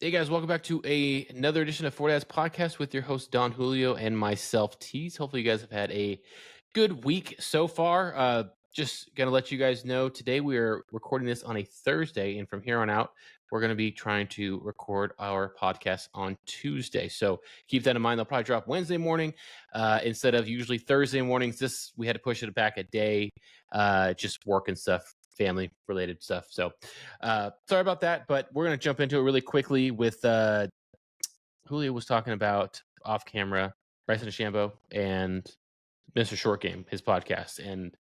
Hey guys, welcome back to another edition of Fore podcast with your host Don Julio and myself Tease. Hopefully you guys have had a good week so far. Just gonna let you guys know today we are recording this on a Thursday, and from here on out we're gonna be trying to record our podcast on Tuesday. So keep that in mind. They'll probably drop Wednesday morning instead of usually Thursday mornings. This we had to push it back a day, just work and stuff, family related stuff. So sorry about that, but we're going to jump into it really quickly with Julio was talking about off camera, Bryson DeChambeau and Mr. Short Game, his podcast. And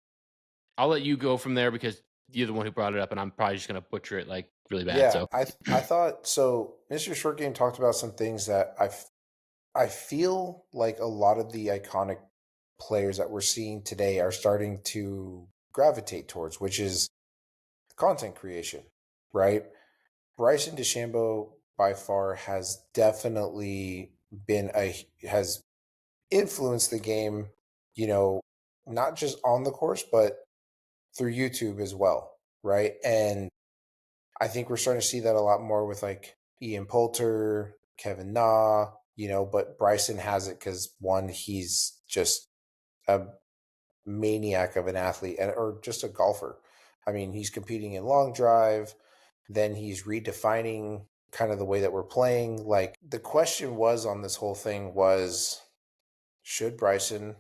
I'll let you go from there because you're the one who brought it up, and I'm probably just going to butcher it like really bad. Yeah, So, I thought so. Mr. Short Game talked about some things that I feel like a lot of the iconic players that we're seeing today are starting to gravitate towards, which is content creation, right? Bryson DeChambeau by far has definitely has influenced the game, you know, not just on the course but through YouTube as well, right? And I think we're starting to see that a lot more with like Ian Poulter, Kevin Na, but Bryson has it because one, he's just a maniac of an athlete or just a golfer. I mean, he's competing in long drive, then he's redefining kind of the way that we're playing. Like the question was on this whole thing was, should Bryson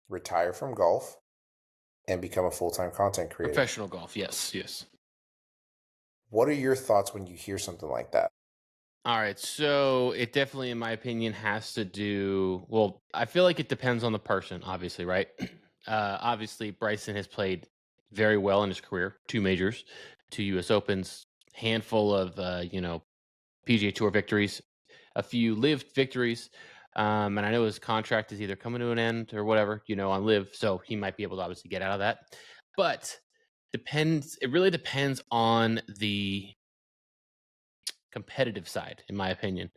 retire from golf and become a full-time content creator? professional golf, yes, yes. What are your thoughts when you hear something like that? All right, so it definitely, in my opinion, has to do. Well, I feel like it depends on the person, obviously, right? Obviously, Bryson has played very well in his career: 2 majors, 2 U.S. Opens, handful of PGA Tour victories, a few Live victories, and I know his contract is either coming to an end or whatever, on Live, so he might be able to obviously get out of that. But depends. It really depends on the competitive side, in my opinion,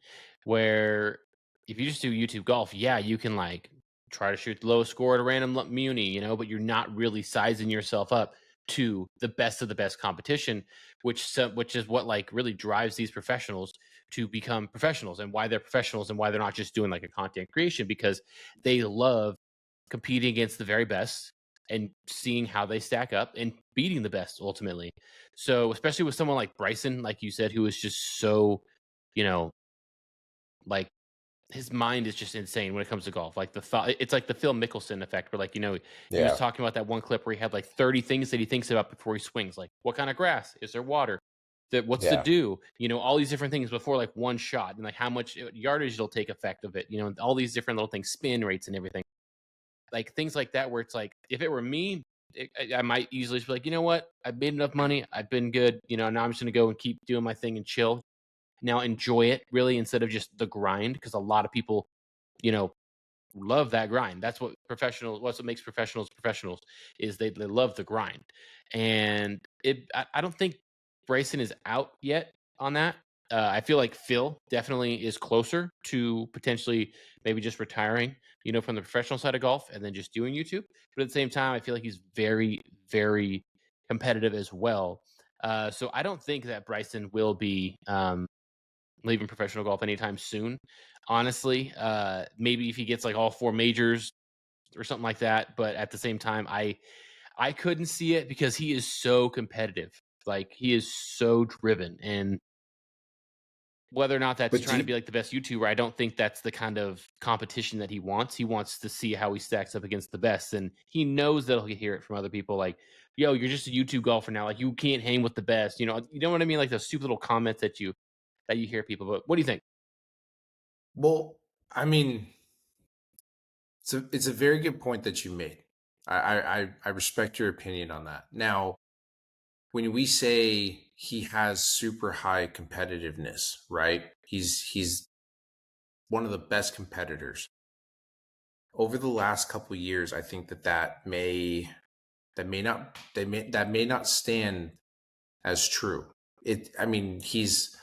where if you just do YouTube golf, yeah, you can like try to shoot the lowest score at a random muni, but you're not really sizing yourself up to the best of the best competition, which is what like really drives these professionals to become professionals, and why they're professionals and why they're not just doing like a content creation, because they love competing against the very best and seeing how they stack up and beating the best ultimately. So, especially with someone like Bryson, like you said, who is just so, you know, like his mind is just insane when it comes to golf. Like the thought, it's like the Phil Mickelson effect, where like he was Yeah. talking about that one clip where he had like 30 things that he thinks about before he swings. Like, what kind of grass is there? Water? What's the Yeah. do? All these different things before like one shot, and like how much yardage it'll take effect of it. All these different little things, spin rates and everything, like things like that. Where it's like, if it were me, I might easily just be like, you know what? I've made enough money. I've been good. Now I'm just gonna go and keep doing my thing and chill. Now enjoy it really, instead of just the grind, because a lot of people, you know, love that grind. That's what professionals. What's what makes professionals professionals is they love the grind. And I don't think Bryson is out yet on that. I feel like Phil definitely is closer to potentially maybe just retiring, from the professional side of golf and then just doing YouTube. But at the same time, I feel like he's very, very competitive as well. So I don't think that Bryson will be leaving professional golf anytime soon. Honestly, maybe if he gets like all 4 majors or something like that. But at the same time, I couldn't see it, because he is so competitive. Like, he is so driven, and whether or not that's But trying to be like the best YouTuber, I don't think that's the kind of competition that he wants. He wants to see how he stacks up against the best, and he knows that he'll hear it from other people, like, "Yo, you're just a YouTube golfer now. Like, you can't hang with the best." You know what I mean? Like those stupid little comments that you hear people. But what do you think? Well, I mean, it's a very good point that you made. I respect your opinion on that. Now, when we say he has super high competitiveness, right? He's one of the best competitors. Over the last couple of years, I think that may not stand as true. I mean, he's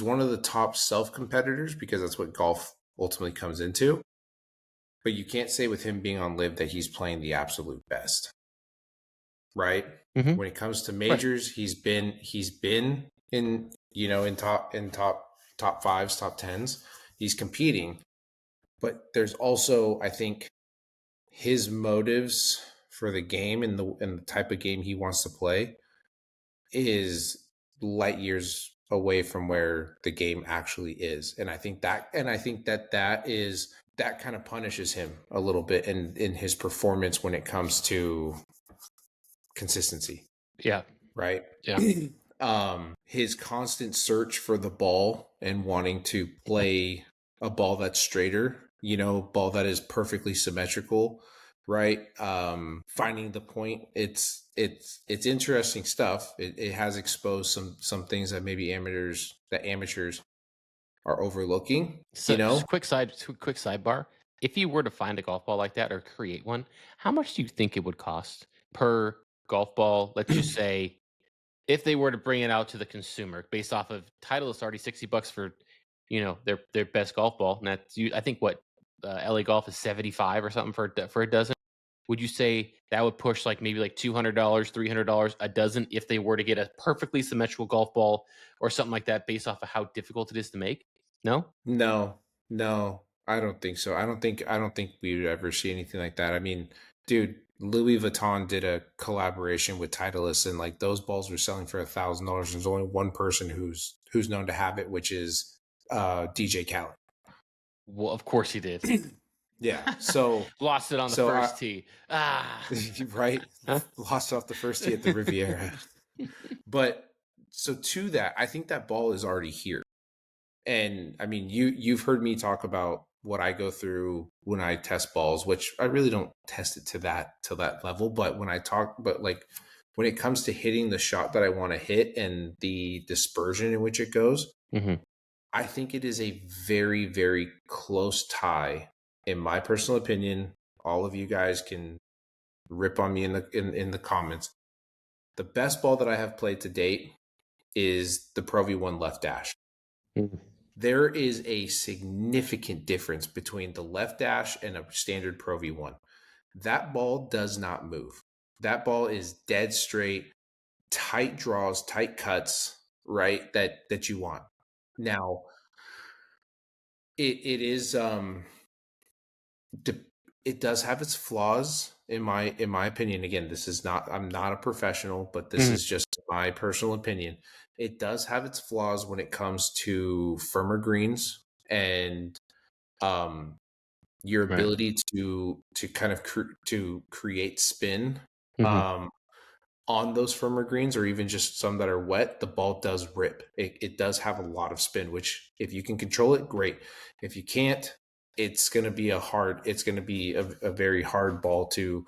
one of the top self competitors because that's what golf ultimately comes into. But you can't say with him being on live that he's playing the absolute best, right? Mm-hmm. When it comes to Right. majors, he's been in in top fives, top tens. He's competing, but there's also, I think, his motives for the game and the type of game he wants to play is light years away from where the game actually is. And I think that kind of punishes him a little bit in his performance when it comes to consistency. Yeah. Right. Yeah. His constant search for the ball and wanting to play a ball that's straighter, ball that is perfectly symmetrical, right? Finding the point. It's interesting stuff. It has exposed some things that maybe amateurs are overlooking. So, quick sidebar. If you were to find a golf ball like that or create one, how much do you think it would cost per golf ball? Let's just say if they were to bring it out to the consumer based off of Titleist already $60 for, their best golf ball. And I think what LA Golf is 75 or something for a dozen. Would you say that would push like maybe like $200, $300 a dozen if they were to get a perfectly symmetrical golf ball or something like that based off of how difficult it is to make? No? No, I don't think so. I don't think we would ever see anything like that. I mean, dude, Louis Vuitton did a collaboration with Titleist, and like those balls were selling for $1,000. There's only one person who's known to have it, which is DJ Khaled. Well, of course he did. Yeah. So lost it on the first tee. Right. Huh? Lost off the first tee at the Riviera. But so to that, I think that ball is already here. And I mean, you've heard me talk about what I go through when I test balls, which I really don't test it to that level. But when it comes to hitting the shot that I want to hit and the dispersion in which it goes, I think it is a very, very close tie. In my personal opinion, all of you guys can rip on me in the comments. The best ball that I have played to date is the Pro V1 left dash. There is a significant difference between the left dash and a standard Pro V1. That ball does not move. That ball is dead straight, tight draws, tight cuts, right? That you want. Now, it is it does have its flaws in my opinion. Again, I'm not a professional, but this is just my personal opinion. It does have its flaws when it comes to firmer greens and your ability to kind of to create spin on those firmer greens, or even just some that are wet. The ball does rip. It does have a lot of spin, which if you can control it, great. If you can't, it's going to be a very hard ball to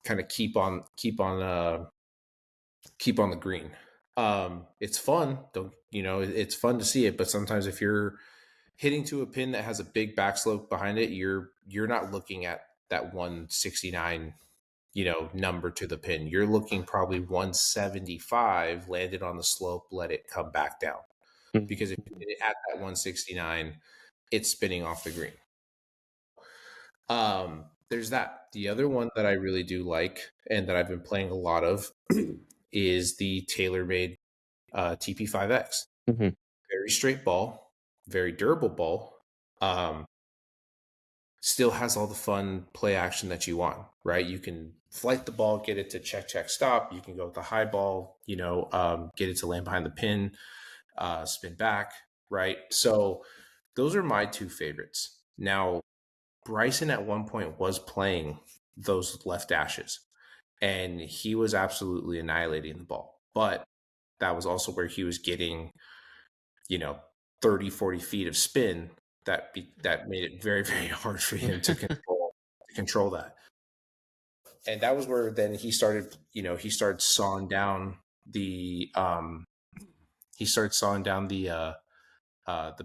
kind of keep on the green. It's fun, it's fun to see it, but sometimes if you're hitting to a pin that has a big backslope behind it, you're not looking at that 169 number to the pin. You're looking probably 175 landed on the slope, let it come back down, because if you hit it at that 169, it's spinning off the green. There's that. The other one that I really do like and that I've been playing a lot of is the TaylorMade TP5X. Very straight ball, very durable ball. Still has all the fun play action that you want, right? You can flight the ball, get it to check, stop. You can go with the high ball, get it to land behind the pin, spin back, right? So those are my two favorites. Now, Bryson at one point was playing those left dashes, and he was absolutely annihilating the ball. But that was also where he was getting, 30, 40 feet of spin that made it very, very hard for him to control that. And that was where then he started sawing down the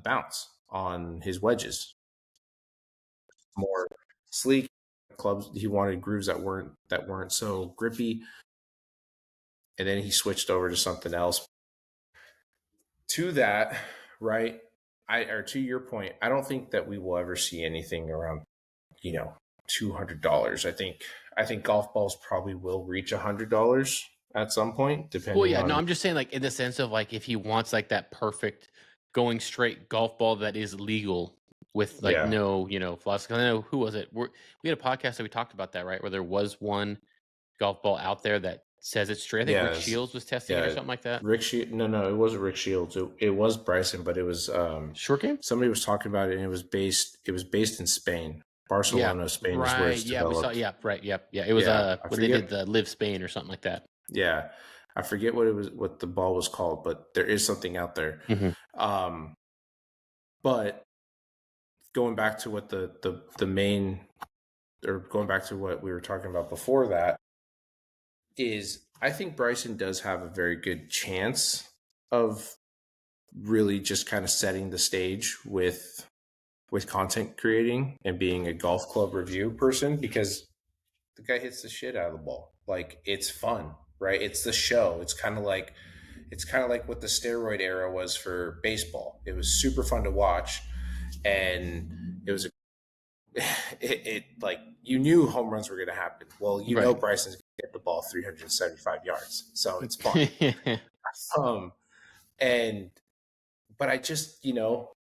bounce on his wedges. More sleek clubs. He wanted grooves that weren't so grippy, and then he switched over to something else. To that, right? To your point, I don't think that we will ever see anything around, $200. I think golf balls probably will reach $100 at some point, Well, depending yeah, no, on. I'm just saying, like, in the sense of like if he wants like that perfect going straight golf ball that is legal with like Yeah, no, flaws. 'Cause I know who was it? We had a podcast that we talked about that, right? Where there was one golf ball out there that says it's straight. I think yeah, Rick Shields was testing it or yeah. something like that. No, it wasn't Rick Shields. It was Bryson, but it was Short game. somebody was talking about it, and it was based in Spain, Yeah, Barcelona, Spain is where right. it's Yeah, we saw. developed. Yeah, right. Yep. Yeah, it was Yeah, I when they did forget. the Live Spain or something like that. Yeah, I forget what the ball was called, but there is something out there. Mhm. Um, but going back to what the main, or going back to what we were talking about before that, is I think Bryson does have a very good chance of really just kind of setting the stage with content creating and being a golf club review person, because the guy hits the shit out of the ball. Like, it's fun, right? It's the show. It's kind of like what the steroid era was for baseball. It was super fun to watch, and it was it like, you knew home runs were going to happen. Well, Right. Bryson's going to get the ball 375 yards, so it's fun. Um, and but I just,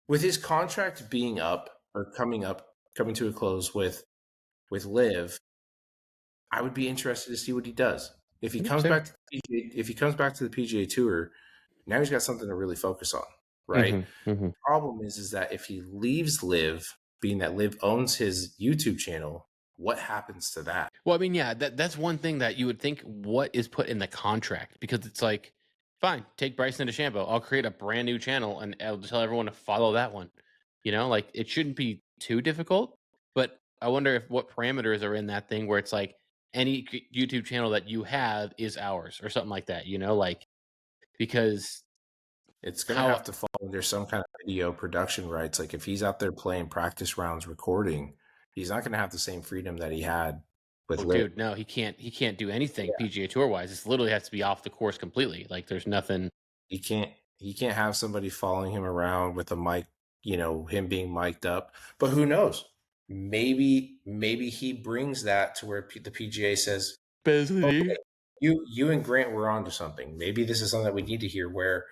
with his contract being up, or coming to a close with Live, I would be interested to see what he does. If he Yeah, comes same. back to the PGA, if he comes back to the PGA Tour, now he's got something to really focus on, right? Mhm, mhm. Problem is that if he leaves Live, being that Live owns his YouTube channel, what happens to that? Well, I mean, yeah, that's one thing that you would think what is put in the contract, because it's like, fine, take Bryson DeChambeau. I'll create a brand new channel and I'll tell everyone to follow that one. Like it shouldn't be too difficult, but I wonder if what parameters are in that thing where it's like any YouTube channel that you have is ours or something like that, like because It's going to how have to fall under some kind of video production rights. Like, if he's out there playing practice rounds, recording, he's not going to have the same freedom that he had with oh Live. dude, no, he can't do anything Yeah. PGA Tour wise. It's literally has to be off the course completely. Like there's nothing. He can't have somebody following him around with a mic, him being mic'd up. But who knows? Maybe he brings that to where the PGA says, okay, you and Grant were onto something. Maybe this is something that we need to hear, where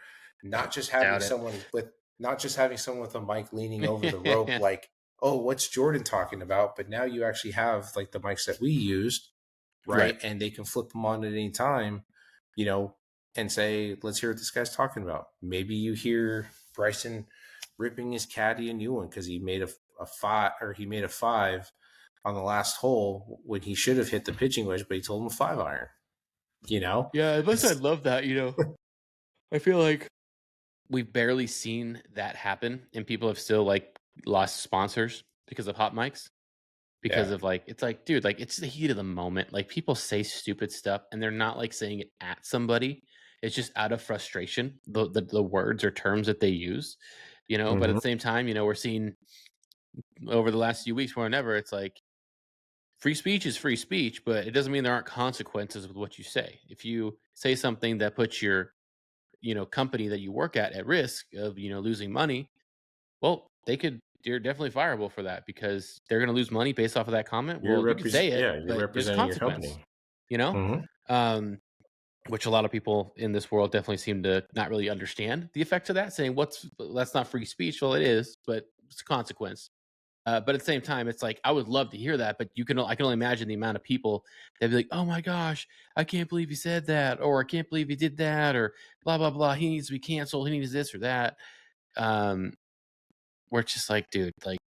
not just having Doubt it. someone with a mic leaning over the rope, like, oh, what's Jordan talking about? But now you actually have like the mics that we used, right? And they can flip them on at any time, and say, let's hear what this guy's talking about. Maybe you hear Bryson ripping his caddy a new one because he made a five on the last hole when he should have hit the pitching wedge, but he told him a 5-iron. Yeah, unless I love that, I feel like we've barely seen that happen, and people have still like lost sponsors because of hot mics. Because Yeah. of like, it's like, dude, like it's the heat of the moment. Like people say stupid stuff, and they're not like saying it at somebody. It's just out of frustration, the words or terms that they use, But at the same time, we're seeing over the last few weeks more than ever, it's like free speech is free speech, but it doesn't mean there aren't consequences with what you say. If you say something that puts your company that you work at risk of losing money, well, you're definitely fireable for that because they're going to lose money based off of that comment. Well, you can say it, You're but there's a representing your consequence, company. you know Mhm. um which a lot of people in this world definitely seem to not really understand the effects of that, saying that's not free speech. Well, it is, but it's a consequence. But at the same time, it's like I would love to hear that, but I can only imagine the amount of people that'd be like, "Oh my gosh, I can't believe he said that," or "I can't believe he did that," or blah blah blah. He needs to be canceled. He needs this or that. Um, where it's just like, dude, like,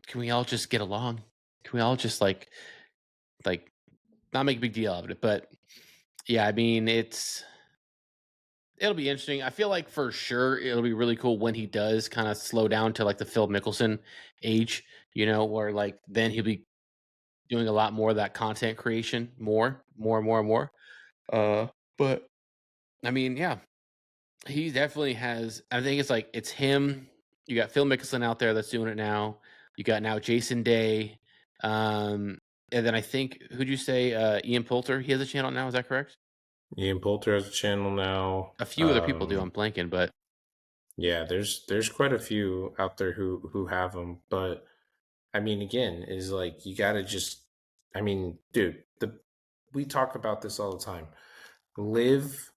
can we all just get along? Can we all just like not make a big deal out of it? But yeah, I mean, it'll be interesting. I feel like for sure it'll be really cool when he does kind of slow down to like the Phil Mickelson age, where like then he'll be doing a lot more of that content creation, more and more and more. But I mean, yeah, he definitely has. I think it's him. You got Phil Mickelson out there that's doing it now. You got now Jason Day, and then I think who'd you say? Ian Poulter. He has a channel now. Is that correct? Ian Poulter has a channel now. A few other people do. I'm blanking, but Yeah, there's quite a few out there who have them, but I mean, again, is like, you got to just, I mean, dude, we talk about this all the time. Live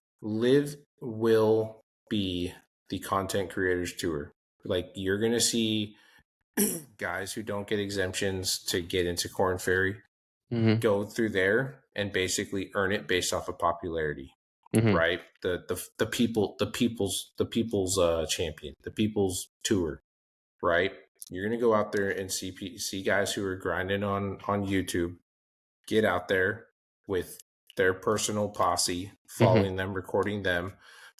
will be the content creators tour. Like, you're gonna see guys who don't get exemptions to get into Corn Ferry go through there and basically earn it based off of popularity, right? The people's champion, the people's tour, right? You're gonna go out there and see guys who are grinding on YouTube get out there with their personal posse, following them, recording them,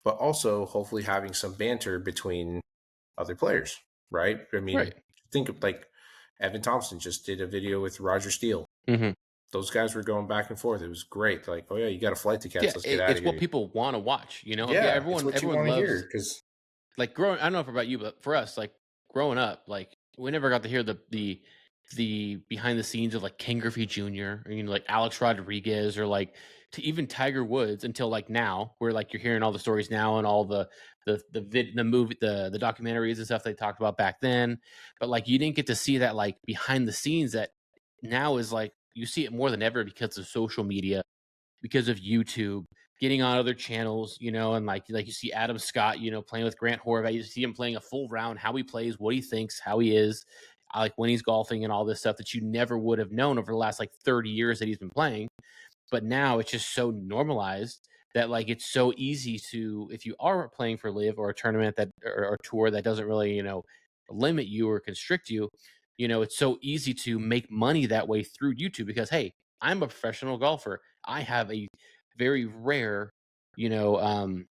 but also hopefully having some banter between other players, right? I mean, Right. think of like Evan Thompson just did a video with Roger Steele. Those guys were going back and forth. It was great. Like, oh yeah, you got a flight to catch. Yeah, Let's get out it's of what here. people want to watch. You know, Yeah, it's everyone what you want to loves hear because like growing. I don't know if about you, but for us, like growing up, like we never got to hear the behind the scenes of like Ken Griffey Jr. or like Alex Rodriguez or like to even Tiger Woods until like now, where like you're hearing all the stories now and all the movie the documentaries and stuff they talked about back then. But like you didn't get to see that like behind the scenes that now is like you see it more than ever because of social media, because of YouTube, getting on other channels, and like you see Adam Scott, playing with Grant Horvath. You see him playing a full round, how he plays, what he thinks, how he is, like when he's golfing and all this stuff that you never would have known over the last like 30 years that he's been playing. But now it's just so normalized that like it's so easy to, if you are playing for live or a tournament that or a tour that doesn't really limit you or constrict you, it's so easy to make money that way through YouTube because hey, I'm a professional golfer. I have a very rare, you know, um,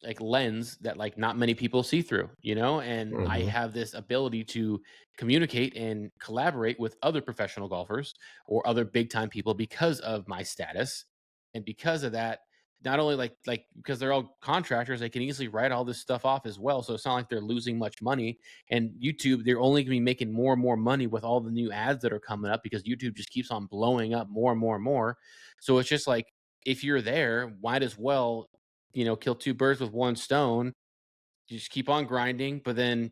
like lens that like not many people see through, and I have this ability to communicate and collaborate with other professional golfers or other big time people because of my status. And because of that, not only like because they're all contractors, they can easily write all this stuff off as well. So it's not like they're losing much money. And YouTube, they're only gonna be making more and more money with all the new ads that are coming up because YouTube just keeps on blowing up more and more and more. So it's just like if you're there, might as well kill two birds with one stone. You just keep on grinding, but then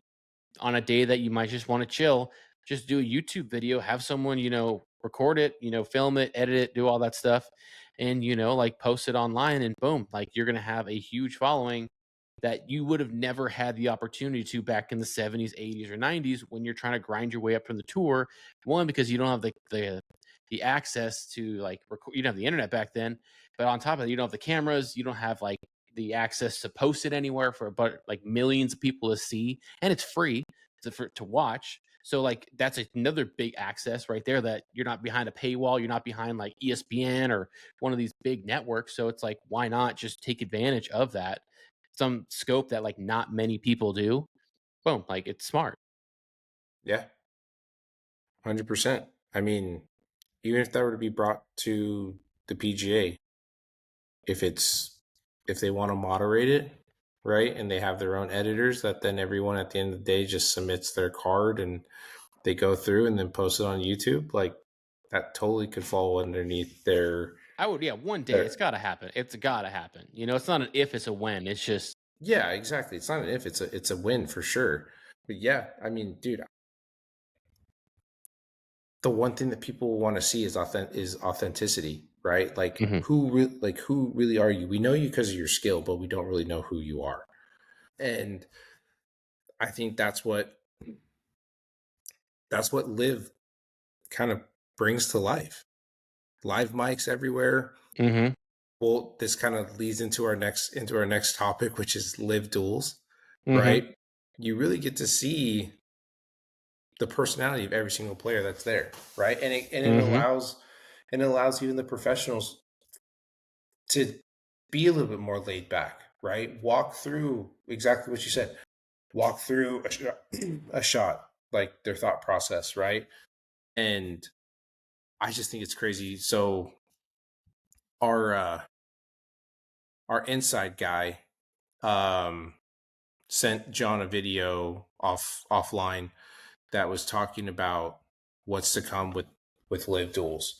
on a day that you might just want to chill, just do a YouTube video, have someone, record it, film it, edit it, do all that stuff, and like post it online and boom, like you're gonna have a huge following that you would have never had the opportunity to back in the 70s, 80s, or 90s when you're trying to grind your way up from the tour. One, because you don't have the access to like record, you don't have the internet back then, but on top of that, you don't have the cameras, you don't have like the access to post it anywhere for but like millions of people to see, and it's free to watch. So like that's another big access right there that you're not behind a paywall, you're not behind like ESPN or one of these big networks. So it's like why not just take advantage of that, some scope that like not many people do. Boom, like it's smart. yeah, 100%. I mean, even if that were to be brought to the PGA, if they want to moderate it, right, and they have their own editors, that then everyone at the end of the day just submits their card and they go through and then post it on YouTube, like that totally could fall underneath their. I would, yeah, one day their it's gotta happen. It's gotta happen. It's not an if, it's a when. It's just yeah, exactly. It's not an if, it's a win for sure. But yeah, I mean, dude, the one thing that people want to see is authenticity, right? Like who really are you? We know you because of your skill, but we don't really know who you are. And I think that's what live kind of brings to life. Live mics everywhere. Well, this kind of leads into our next topic, which is live duels, right? You really get to see the personality of every single player that's there, right? And it allows even the professionals to be a little bit more laid back, right? Walk through exactly what you said. Walk through a shot, like their thought process, right? And I just think it's crazy. So our inside guy sent John a video offline that was talking about what's to come with live duels.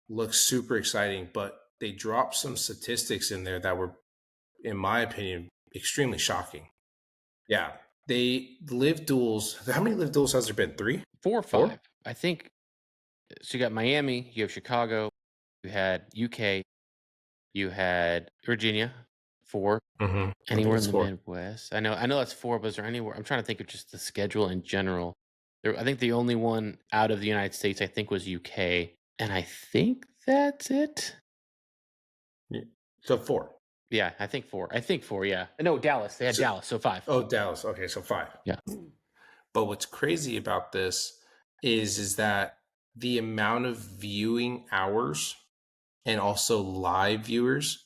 Looks super exciting, but they dropped some statistics in there that were, in my opinion, extremely shocking. Yeah, they live duels. How many live duels has there been? 3, 4 or 5, I think. So you got Miami, you have Chicago, you had UK, You had Virginia, Fore. I think Anywhere in it's the 4. Midwest? I know that's 4, but is there anywhere? I'm trying to think of just the schedule in general. I think the only one out of the United States I think was UK, and I think that's it. Yeah. So 4. Yeah, I think 4. I think 4. Yeah. No, Dallas. They had So, Dallas, so 5. oh, Dallas. Okay, so 5. Yeah. But what's crazy about this is that the amount of viewing hours and also live viewers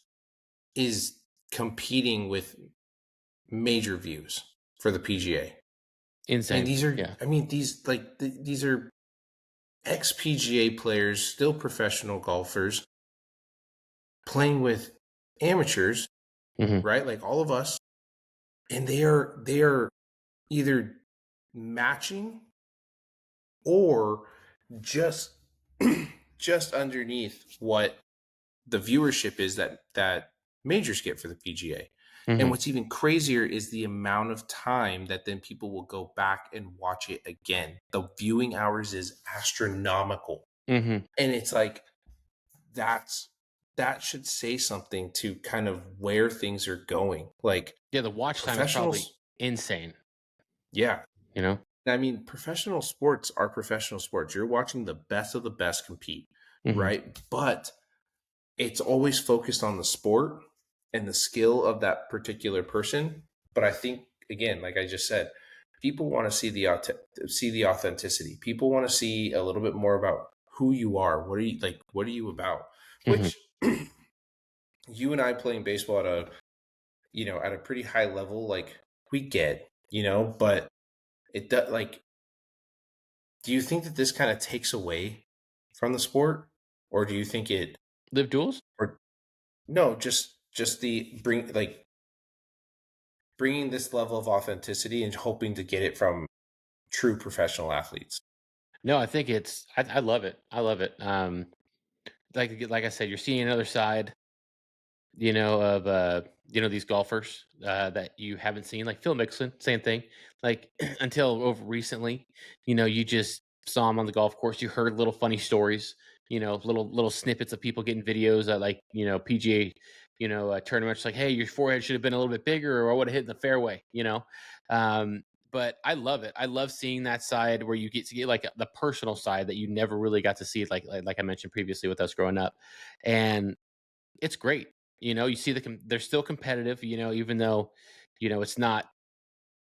is competing with major views for the PGA. And Insane. these are, Yeah. I mean, these are ex PGA players, still professional golfers, playing with amateurs, hmm right? Like all of us, and they are either matching or just just underneath what the viewership is that majors get for the PGA. And hmm what's even crazier is the amount of time that then people will go back and watch it again. The viewing hours is astronomical. hmm And it's like that should say something to kind of where things are going. Like Yeah, the watch time is probably professionals, insane. yeah. You know. I mean, professional sports are professional sports. You're watching the best of the best compete, hmm right? But it's always focused on the sport and the skill of that particular person. But I think, again, like I just said, people want to see the authenticity. People want to see a little bit more about who you are. What are you like? What are you about? hmm Which you and I playing baseball at a pretty high level, like we get, but it does like. Do you think that this kind of takes away from the sport, or do you think it, Live duels. or no, just the bringing this level of authenticity and hoping to get it from true professional athletes? No, I think it's. I love it. I love it. Like I said, you're seeing another side. Of these golfers that you haven't seen, like Phil Mixon, same thing. Like until over recently, you just saw him on the golf course. You heard little funny stories, little snippets of people getting videos at like PGA, tournaments. Like, hey, your forehead should have been a little bit bigger, or I would have hit in the fairway. But I love it. I love seeing that side where you get to get like the personal side that you never really got to see, like I mentioned previously with us growing up, and it's great. You see they're still competitive, even though, it's not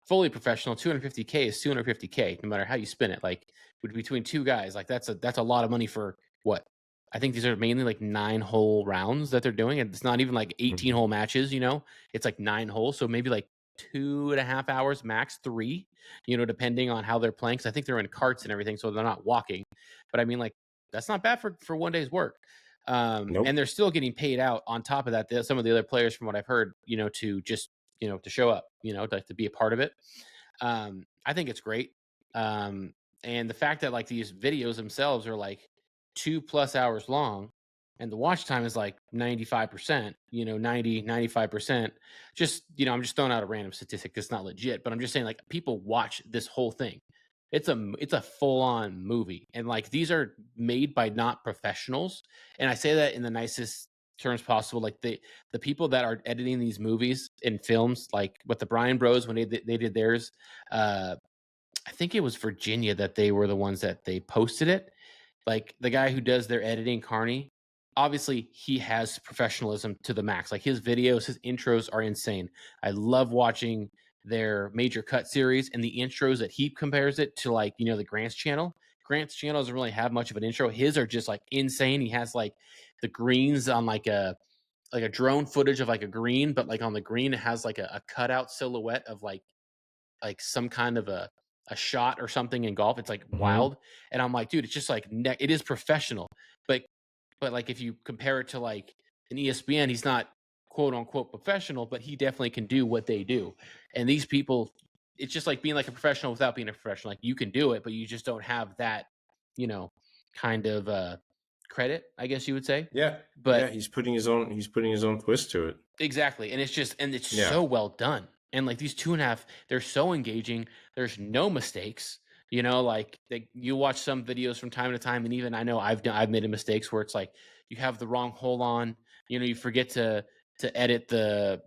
fully professional. 250K is 250K, no matter how you spin it. Like between two guys, like that's a lot of money for what? I think these are mainly like 9-hole rounds that they're doing. And it's not even like 18-hole matches, it's like 9 holes. So maybe like 2.5 hours max, 3, depending on how they're playing. Cause I think they're in carts and everything. So they're not walking, but I mean, like, that's not bad for one day's work. And Nope. they're still getting paid out on top of that. Some of the other players, from what I've heard, to just, to show up, to be a part of it. I think it's great. And the fact that like these videos themselves are like 2+ hours long and the watch time is like 95%, 95%. Just, I'm just throwing out a random statistic that's not legit, but I'm just saying like people watch this whole thing. It's a full-on movie. And like these are made by not professionals. And I say that in the nicest terms possible. Like the people that are editing these movies and films, like with the Bryan Bros when they did theirs, I think it was Virginia that they were the ones that they posted it. Like the guy who does their editing, Carney, obviously he has professionalism to the max. Like his videos, his intros are insane. I love watching their major cut series and the intros that he compares it to, like, the Grant's channel. Grant's channel doesn't really have much of an intro. His are just like insane. He has like the greens on like a drone footage of like a green, but like on the green it has like a cutout silhouette of like some kind of a shot or something in golf. It's like Mhm. wild. And I'm like, dude, it's just like it is professional. But like if you compare it to like an ESPN, he's not quote unquote professional, but he definitely can do what they do. And these people, it's just like being like a professional without being a professional. Like you can do it, but you just don't have that, you know, kind of credit, I guess you would say. Yeah. Yeah. But He's putting his own twist to it. exactly. And it's Yeah. so well done. And like these 2.5, they're so engaging. There's no mistakes. Like you watch some videos from time to time, and even I know I've made mistakes where it's like you have the wrong hole on, you forget to edit the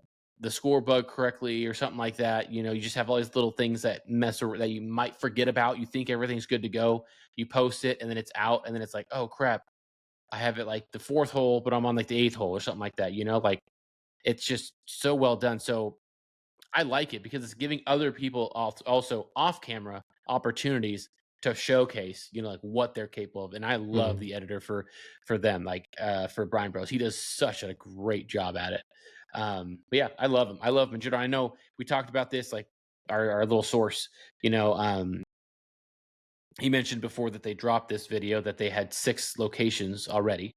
score bug correctly or something like that. You just have all these little things that that you might forget about. You think everything's good to go. You post it and then it's out and then it's like, oh crap, I have it like the 4th hole, but I'm on like the 8th hole or something like that. Like it's just so well done. So I like it because it's giving other people also off camera opportunities to showcase, like what they're capable of. And I love Mhm. the editor for them, like for Brian Bros. He does such a great job at it. But yeah, I love him. I love him. And I know we talked about this, like our little source, he mentioned before that they dropped this video that they had 6 locations already.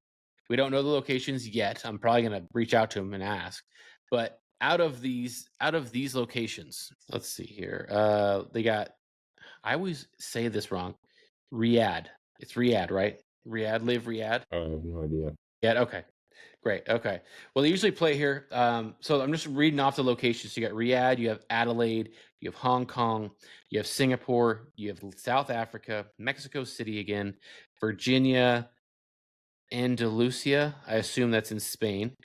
We don't know the locations yet. I'm probably going to reach out to him and ask. But out of these locations, let's see here. They got, I always say this wrong. Riyadh. It's Riyadh, right? Riyadh, live Riyadh. I have no idea. Yeah, okay. Great. Okay. Well, they usually play here. So I'm just reading off the locations. You got Riyadh, you have Adelaide, you have Hong Kong, you have Singapore, you have South Africa, Mexico City again, Virginia, Andalusia. I assume that's in Spain,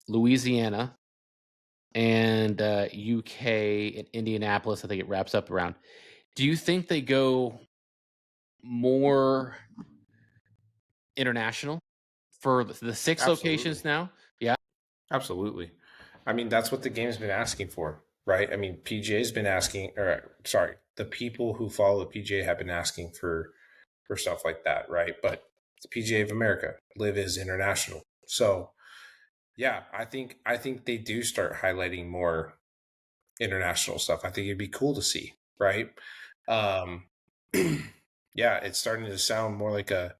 Louisiana, and UK and Indianapolis. I think it wraps up around. Do you think they go more international for the 6 locations Absolutely. now? Yeah. Absolutely. I mean, that's what the game's been asking for, right? I mean, PGA's been asking, or sorry, the people who follow the PGA have been asking for stuff like that, right? But the PGA of America, Live is international. So, yeah, I think they do start highlighting more international stuff. I think it'd be cool to see, right? Um yeah, it's starting to sound more like the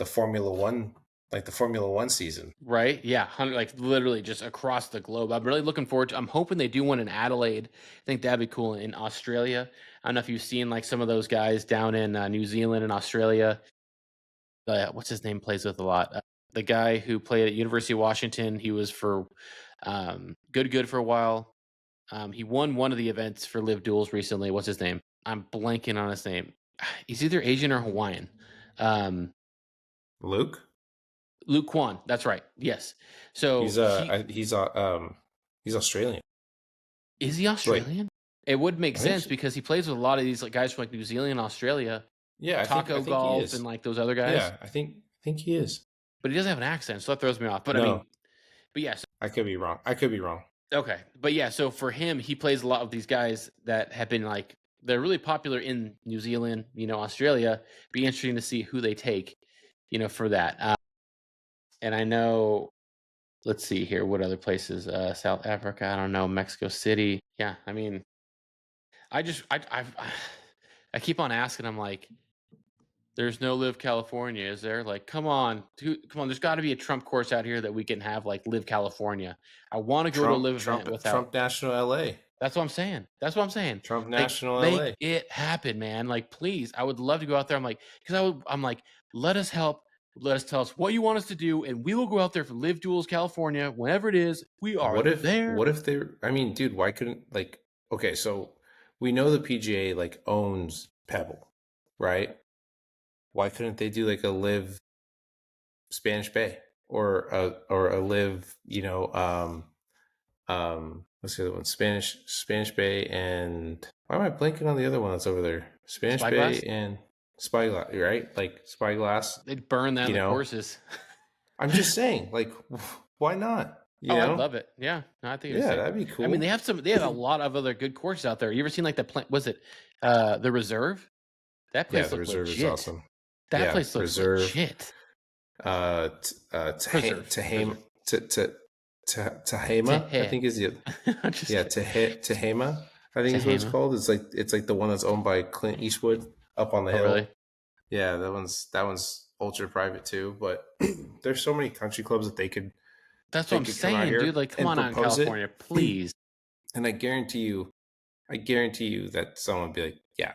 Formula 1, like the Formula 1 season. Right. Yeah. Like literally just across the globe. I'm really looking forward to, I'm hoping they do one in Adelaide. I think that'd be cool in Australia. I don't know if you've seen like some of those guys down in New Zealand and Australia. What's his name plays with a lot? The guy who played at University of Washington, he was for good for a while. He won one of the events for Live Duels recently. What's his name? I'm blanking on his name. He's either Asian or Hawaiian. Luke? Luke Kwan. That's right. Yes. So He's Australian. is he Australian? It would make I think sense so. because he plays with a lot of these like guys from like New Zealand and Australia, Yeah, I Taco think he Golf is. and like those other guys. Yeah, I think he is. But he doesn't have an accent, so that throws me off. But I No, mean, but yeah, I could be wrong. I could be wrong. okay. But yeah, so for him, he plays a lot of these guys that have been like they're really popular in New Zealand, Australia. Be interesting to see who they take, for that. And I know, let's see here, what other places? South Africa, I don't know, Mexico City. Yeah, I mean, I keep on asking. I'm like, there's no Live California, is there? Like, come on, come on. There's got to be a Trump course out here that we can have like Live California. I want to go to a Live event without. Trump National LA. That's what I'm saying. That's what I'm saying. Trump Like, National LA. make it happen, man. Like, please, I would love to go out there. I'm like, I'm like, let us help. Let us tell us what you want us to do, and we will go out there for Live Duels California, whenever it is. We are there. What if they're? I mean, dude, why couldn't like? Okay, so we know the PGA like owns Pebble, right? Why couldn't they do like a Live Spanish Bay or a Live, what's the other one? Spanish Bay, and why am I blanking on the other one that's over there? Spanish Spyglass? Bay and Spyglass, right? Like Spyglass. They'd burn that in the courses. I'm just saying, like, why not? You know? I'd love it. Yeah, no, I think that'd be cool. I mean, they have a lot of other good courses out there. You ever seen like was it the Reserve? That place the looks Reserve legit. is awesome. That place looks legit. Tehama, I think is the Tehama, I think is what it's called. It's like the one that's owned by Clint Eastwood up on the hill. Really? Yeah, that one's ultra private too. But there's so many country clubs that they could. That's what I'm saying, dude. Like, come on out in California, please. And I guarantee you that someone would be like, yeah,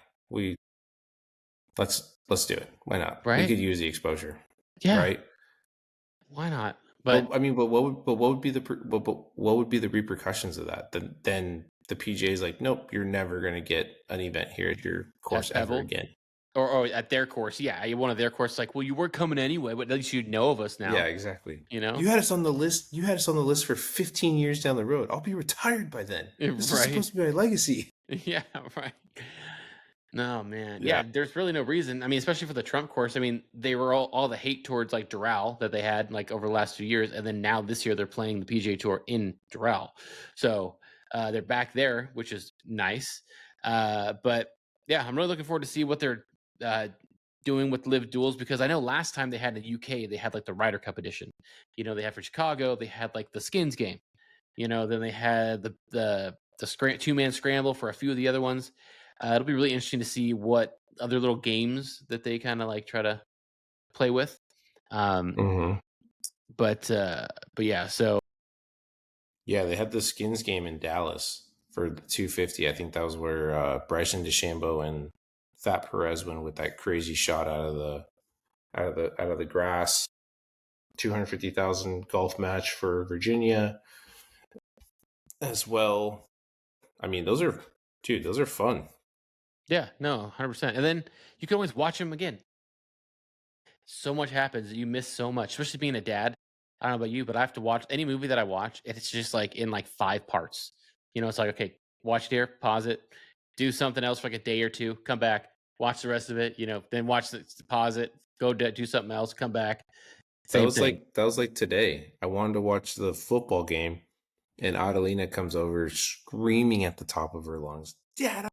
let's do it. Why not? Right? We could use the exposure. Yeah. Right. Why not? But I mean, what would be the repercussions of that? Then the PGA is like, nope, you're never going to get an event here at your course ever again. or at their course. Yeah, one of their course. Like, well, you were coming anyway, but at least you know of us now. Yeah, exactly. You know, you had us on the list. You had us on the list for 15 years down the road. I'll be retired by then. This is supposed to be my legacy. Yeah, right. No, man. Yeah. Yeah, there's really no reason. I mean, especially for the Trump course. I mean, they were all the hate towards like Doral that they had like over the last few years, and then now this year they're playing the PGA Tour in Doral, so they're back there, which is nice. But yeah, I'm really looking forward to see what they're doing with live duels, because I know last time they had in the UK they had like the Ryder Cup edition. You know, they had for Chicago, they had like the skins game. You know, then they had the 2-man scramble for a few of the other ones. It'll be really interesting to see what other little games that they kind of like try to play with. But yeah, so yeah, they had the skins game in Dallas for the 250. I think that was where Bryson DeChambeau and Fat Perez went with that crazy shot out of the grass. 250,000 golf match for Virginia as well. I mean, those are fun. Yeah, no, 100%. And then you can always watch them again. So much happens, you miss so much, especially being a dad. I don't know about you, but I have to watch any movie that I watch, and it's just like in like 5 parts. You know, it's like, okay, watch it here, pause it, do something else for like a day or two, come back, watch the rest of it. You know, then pause it, go do something else, come back. Same thing. That was like today. I wanted to watch the football game, and Adelina comes over screaming at the top of her lungs, "Dad,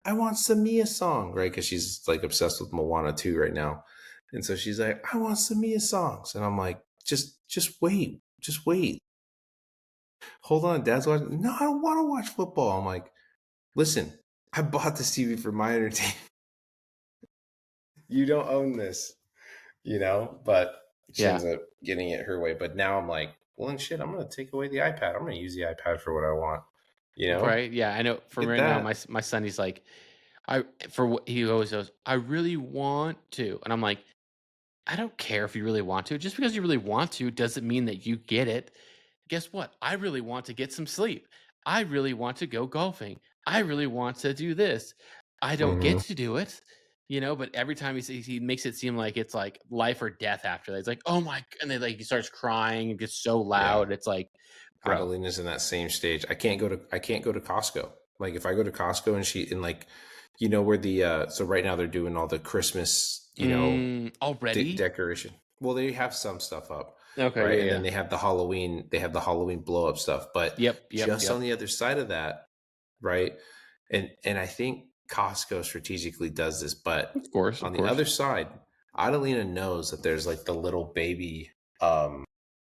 I want some Mia song," right? Because she's like obsessed with Moana 2 right now. And so she's like, "I want some Mia songs." And I'm like, just wait. Just wait. Hold on, Dad's watching. No, I don't want to watch football. I'm like, listen, I bought this TV for my entertainment. You don't own this, But she ends up getting it her way. But now I'm like, well, then shit, I'm going to take away the iPad. I'm going to use the iPad for what I want, Right? Yeah, I know. For right now, my son, he's like, he always goes, "I really want to," and I'm like, I don't care if you really want to. Just because you really want to doesn't mean that you get it. Guess what? I really want to get some sleep. I really want to go golfing. I really want to do this. I don't get to do it, but every time he makes it seem like it's like life or death after that. It's like, oh my, and then like he starts crying and gets so loud. Yeah. It's like, Adelina's in that same stage. I can't go to Costco. Like if I go to Costco and like, where the so right now they're doing all the Christmas, already decoration. Well, they have some stuff up. Okay. Right. Yeah, and then they have the Halloween blow up stuff. But just on the other side of that, right? And I think Costco strategically does this, but of course, on the other side, Adelina knows that there's like the little baby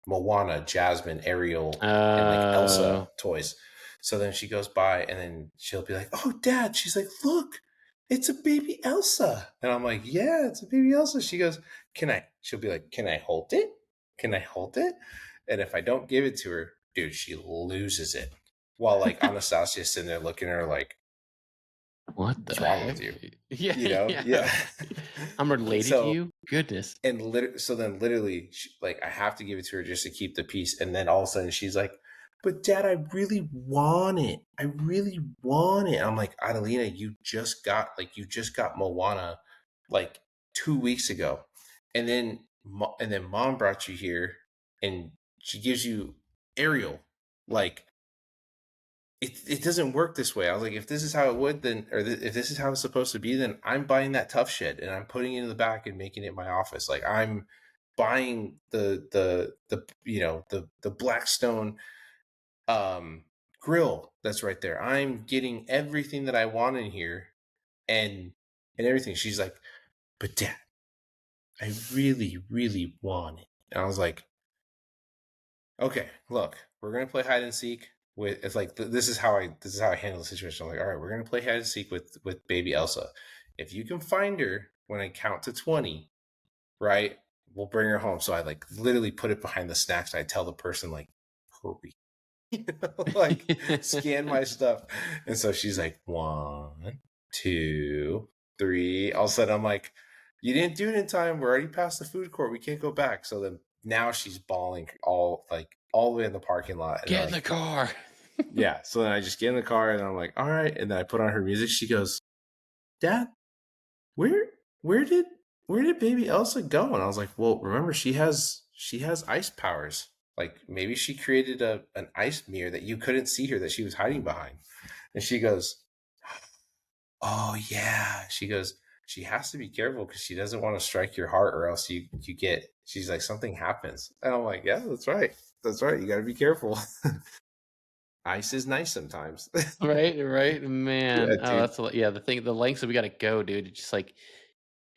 Moana, Jasmine, Ariel, and like Elsa toys. So then she goes by and then she'll be like, "Oh, Dad," she's like, "Look, it's a baby Elsa." And I'm like, "Yeah, it's a baby Elsa." She goes, she'll be like, "Can I hold it? Can I hold it?" And if I don't give it to her, dude, she loses it. While like Anastasia's sitting there looking at her like, what's wrong with you? Yeah. Yeah. I'm related to you? Goodness. And so then literally, like, I have to give it to her just to keep the peace. And then all of a sudden she's like, "But Dad, I really want it. I really want it." I'm like, "Adelina, you just got Moana like 2 weeks ago. And then Mom brought you here and she gives you Ariel. Like, it doesn't work this way." I was like, if this is how it would, then, or if this is how it's supposed to be, then I'm buying that tough shit and I'm putting it in the back and making it my office. Like, I'm buying the Blackstone grill that's right there. I'm getting everything that I want in here and everything. She's like, "But Dad, I really, really want it." And I was like, "Okay, look, we're gonna play hide and seek with." It's like this is how I handle the situation. I'm like, "All right, we're gonna play hide and seek with baby Elsa. If you can find her when I count to 20, right, we'll bring her home." So I like literally put it behind the snacks. I tell the person like, "Hurry." Like scan my stuff. And so she's like, 1, 2, 3. All of a sudden I'm like, "You didn't do it in time. We're already past the food court. We can't go back." So then now she's bawling all the way in the parking lot. Get in the car. Yeah. So then I just get in the car and I'm like, "All right." And then I put on her music. She goes, "Dad, where where did baby Elsa go? And I was like, well, remember she has ice powers. Like maybe she created an ice mirror that you couldn't see her that she was hiding behind. And she goes, oh yeah. She goes, she has to be careful because she doesn't want to strike your heart or else you get. She's like, something happens. And I'm like, yeah, that's right. That's right. You got to be careful. Ice is nice sometimes. Right, man. Yeah, Oh, dude. that's yeah. The lengths that we got to go, dude. To just like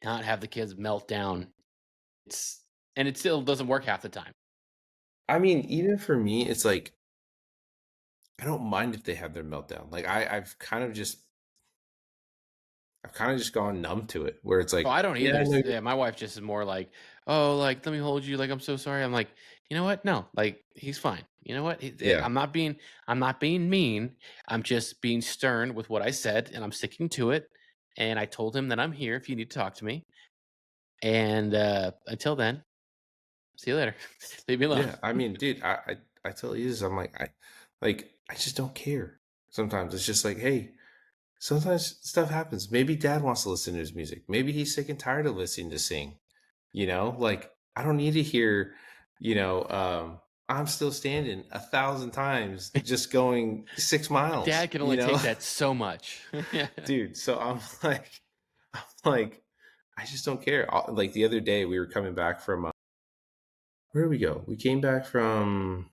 not have the kids melt down. And it still doesn't work half the time. I mean, even for me, it's like I don't mind if they have their meltdown. Like I've kind of just gone numb to it, where it's Oh, like, I don't yeah, either. I know. Yeah, my wife just is more like, oh, like let me hold you. Like I'm so sorry. I'm like, you know what? No, like he's fine. You know what? Yeah, I'm not being mean. I'm just being stern with what I said, and I'm sticking to it. And I told him that I'm here if you need to talk to me. And until then, see you later. Leave me alone. yeah. I mean, dude, I tell you this. I'm like I just don't care. Sometimes it's just like, hey, sometimes stuff happens. Maybe dad wants to listen to his music. Maybe he's sick and tired of listening to sing. Like I don't need to hear, I'm still standing 1,000 times just going 6 miles, Dad can only take that so much. Yeah. dude. So I'm like, I just don't care. Like the other day we were coming back from, where did we go? We came back from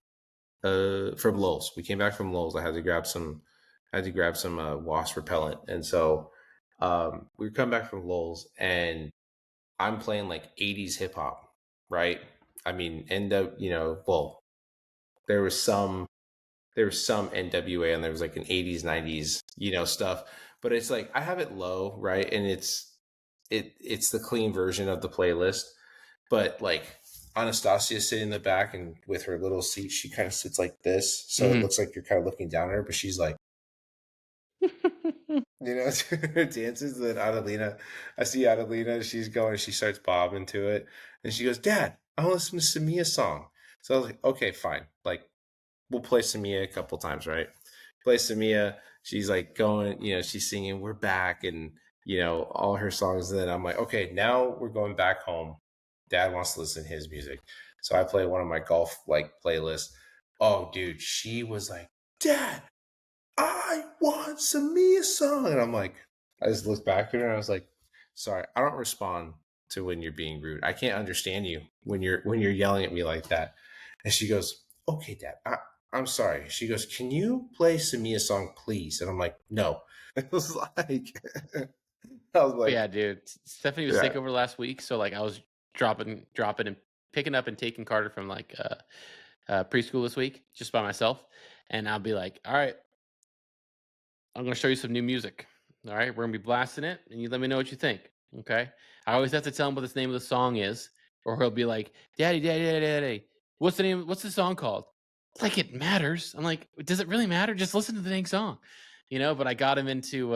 Lowe's. We came back from Lowe's. I had to grab some wasp repellent. And so, we were coming back from Lowe's and I'm playing like 80s hip hop, right? I mean, well, there was some NWA and there was like an 80s, 90s, stuff. But it's like I have it low, right? And it's the clean version of the playlist. But like Anastasia's sitting in the back and with her little seat, she kind of sits like this. So it Mhm. looks like you're kind of looking down at her, but she's like, her dances. That Adelina, I see Adelina, she starts bobbing to it. And she goes, Dad, I want to listen to Samia's song. So I was like, okay, fine. Like, we'll play Samia a couple times, right? Play Samia. She's like going, she's singing, we're back, and, all her songs. And then I'm like, okay, now we're going back home. Dad wants to listen to his music. So I play one of my golf like playlists. Oh, dude, she was like, Dad, I want Samia's song. And I'm like, I just looked back at her and I was like, sorry, I don't respond to when you're being rude. I can't understand you when you're yelling at me like that. And she goes, okay, Dad, I'm sorry. She goes, can you play Samia's song, please? And I'm like, no. It was like, I was But yeah, like, dude. Stephanie was yeah. sick over the last week, so like I was dropping and picking up and taking Carter from like preschool this week just by myself, and I'll be like, all right, I'm gonna show you some new music. All right, we're gonna be blasting it, and you let me know what you think. Okay. I always have to tell him what the name of the song is, or he'll be like, Daddy, Daddy, Daddy, Daddy, what's the name? What's the song called? Like it matters. I'm like, does it really matter? Just listen to the dang song, But I got him into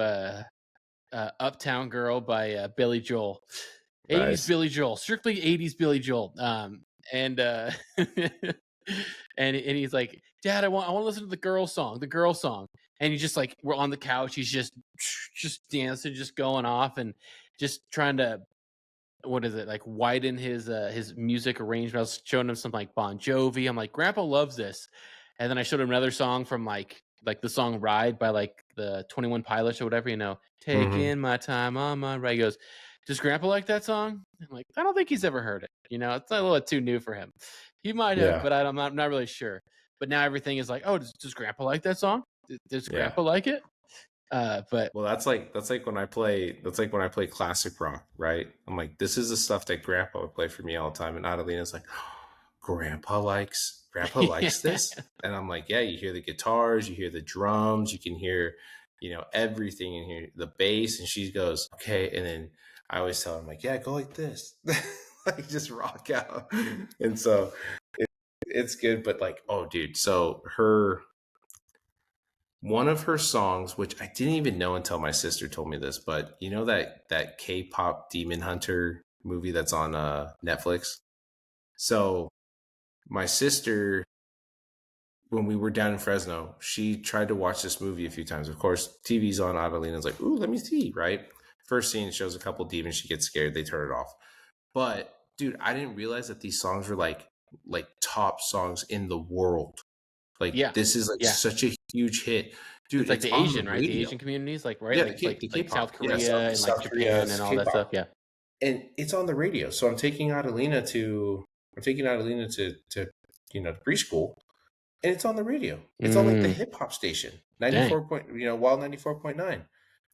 Uptown Girl by Billy Joel. 80s Nice. Billy Joel, strictly 80s Billy Joel. And and he's like, Dad, I want to listen to the girl song. And he's just like, we're on the couch, he's just dancing, just going off and just trying to, what is it, like widen his music arrangement. I was showing him some like Bon Jovi. I'm like, Grandpa loves this. And then I showed him another song from like the song Ride by like the 21 Pilots or whatever, Mm-hmm. taking my time on my ride. He goes, does Grandpa like that song? I'm like, I don't think he's ever heard it. It's a little too new for him. He might have, Yeah. but I'm not really sure. But now everything is like, oh, does Grandpa like that song? Does Yeah. Grandpa like it? But Well, that's like when I play classic rock, right? I'm like, this is the stuff that Grandpa would play for me all the time, and Adelina's like, Grandpa likes this, and I'm like, yeah. You hear the guitars, you hear the drums, you can hear, everything in here, the bass, and she goes, okay. And then I always tell her, I'm like, yeah, go like this, like just rock out, and so it's good. But like, oh, dude, so one of her songs, which I didn't even know until my sister told me this, but you know that K-pop Demon Hunter movie that's on Netflix. So my sister, when we were down in Fresno, she tried to watch this movie a few times. Of course, TV's on. Adelina's like, "Ooh, let me see," right? First scene shows a couple demons. She gets scared. They turn it off. But dude, I didn't realize that these songs were like top songs in the world. Like Yeah. this is like Yeah. such a huge hit, dude. It's like the on Asian, the right? The radio. Asian communities, like right, Yeah, like the like South K-pop. Yeah, Korea and like South Korea, Japan and all that stuff. Yeah. and it's on the radio. So I'm taking Adelina to to preschool, and it's on the radio. It's on like the hip hop station, 94 point, Wild 94.9,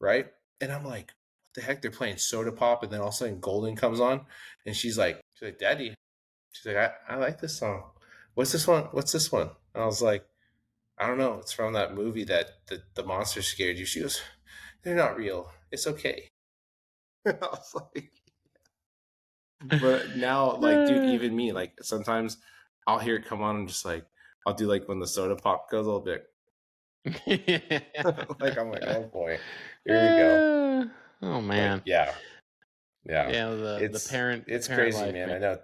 right? And I'm like, what the heck? They're playing Soda Pop, and then all of a sudden Golden comes on, and she's like, Daddy, she's like, I like this song. What's this one? What's this one? And I was like, I don't know. It's from that movie that the monster scared you. She goes, they're not real. It's okay. I was like, but now, like, dude, even me, like, sometimes I'll hear it come on and just like, I'll do like when the Soda Pop goes a little bit. Like, I'm like, oh boy, here we go. Oh man. But, yeah. The parent. It's parent crazy, life, man. I know.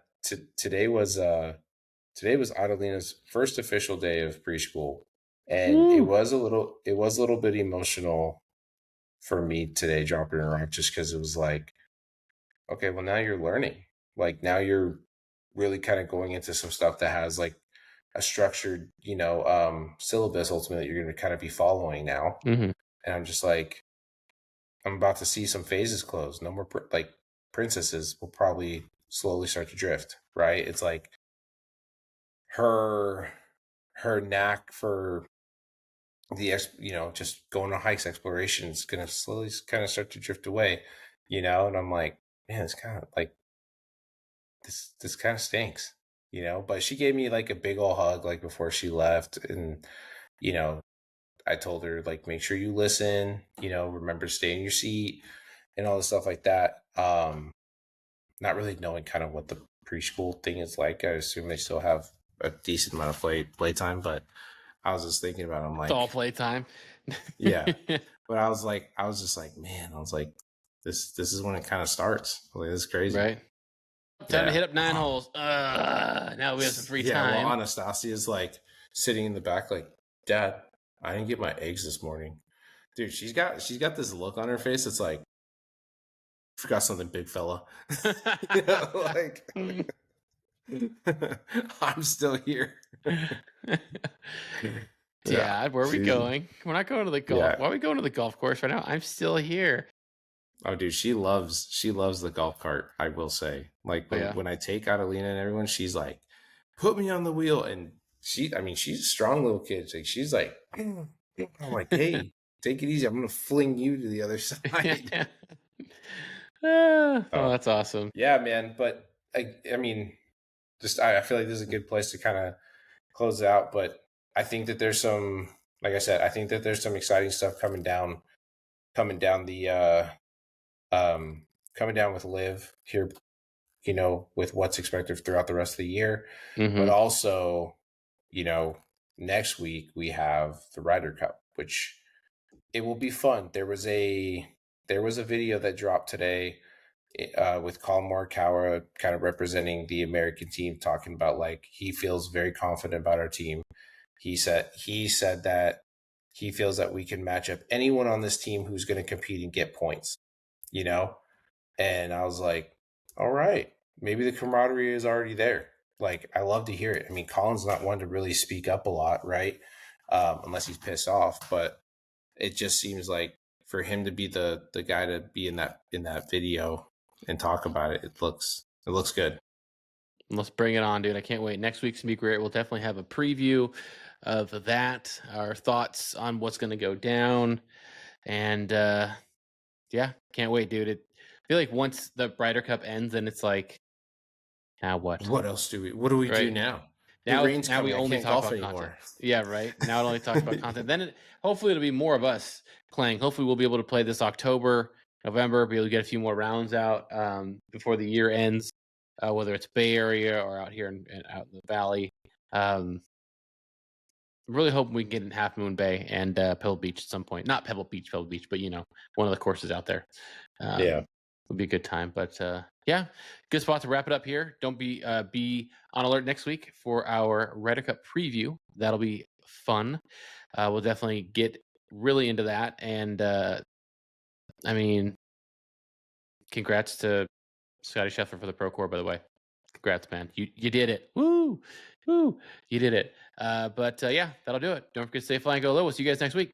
Today was Adelina's first official day of preschool, and it was a little bit emotional for me today, dropping her off, just because it was like, okay, well now you're learning. Like now you're really kind of going into some stuff that has like a structured, syllabus ultimately that you're going to kind of be following now. Mm-hmm. And I'm just like, I'm about to see some phases close. No more like princesses will probably slowly start to drift, right? It's like her knack for the just going on hikes, exploration is going to slowly kind of start to drift away, and I'm like, man, it's kind of like this kind of stinks, but she gave me like a big old hug like before she left, and I told her like, make sure you listen, remember to stay in your seat and all the stuff like that. Not really knowing kind of what the preschool thing is like. I assume they still have a decent amount of playtime, but I was just thinking about it. I'm like, it's all playtime. Yeah. But I was just like, man, I was like, this is when it kind of starts. Like, this is crazy. Right. Time to hit up 9 holes. Now we have some free time. Well, Anastasia's like sitting in the back like, Dad, I didn't get my eggs this morning. Dude, she's got this look on her face. It's like, forgot something, big fella. Like, I'm still here. Dad, where are we going? We're not going to the golf. Why are we going to the golf course right now? I'm still here. Oh, dude, she loves the golf cart. I will say, like when I take Adelina and everyone, she's like, "Put me on the wheel," and she's a strong little kid. Like she's like, I'm like, hey, take it easy. I'm gonna fling you to the other side. Oh, that's awesome. Yeah, man. But I mean, just I feel like this is a good place to kind of close it out. But I think that there's some, like I said, I think that there's some exciting stuff coming down with Liv here, with what's expected throughout the rest of the year. Mm-hmm. But also, next week we have the Ryder Cup, which it will be fun. There was a video that dropped today with Colin Morikawa kind of representing the American team, talking about like he feels very confident about our team. He said that he feels that we can match up anyone on this team who's going to compete and get points, and I was like, all right, maybe the camaraderie is already there. Like, I love to hear it. I mean, Colin's not one to really speak up a lot, right? Unless he's pissed off, but it just seems like for him to be the guy to be in that video and talk about it, it looks good. Let's bring it on, dude. I can't wait. Next week's gonna be great. We'll definitely have a preview of that, our thoughts on what's gonna go down, and yeah, can't wait, dude. I feel like once the Ryder Cup ends, and it's like, now what? What else do we do now? Now we only talk about anymore. Content. Yeah, right. Now it only talks about content. Then hopefully it'll be more of us playing. Hopefully we'll be able to play this October, November, be able to get a few more rounds out before the year ends, whether it's Bay Area or out here and out in the Valley. I'm really hoping we can get in Half Moon Bay and Pebble Beach at some point. Not Pebble Beach, but one of the courses out there. Yeah. It'll be a good time. But yeah, good spot to wrap it up here. Don't be on alert next week for our Ryder Cup preview. That'll be fun. We'll definitely get really into that. And I mean, Congrats to Scotty Scheffler for the Pro Core, by the way. Congrats, man. You did it. Woo! Woo! You did it. But yeah, that'll do it. Don't forget to stay flying, go low. We'll see you guys next week.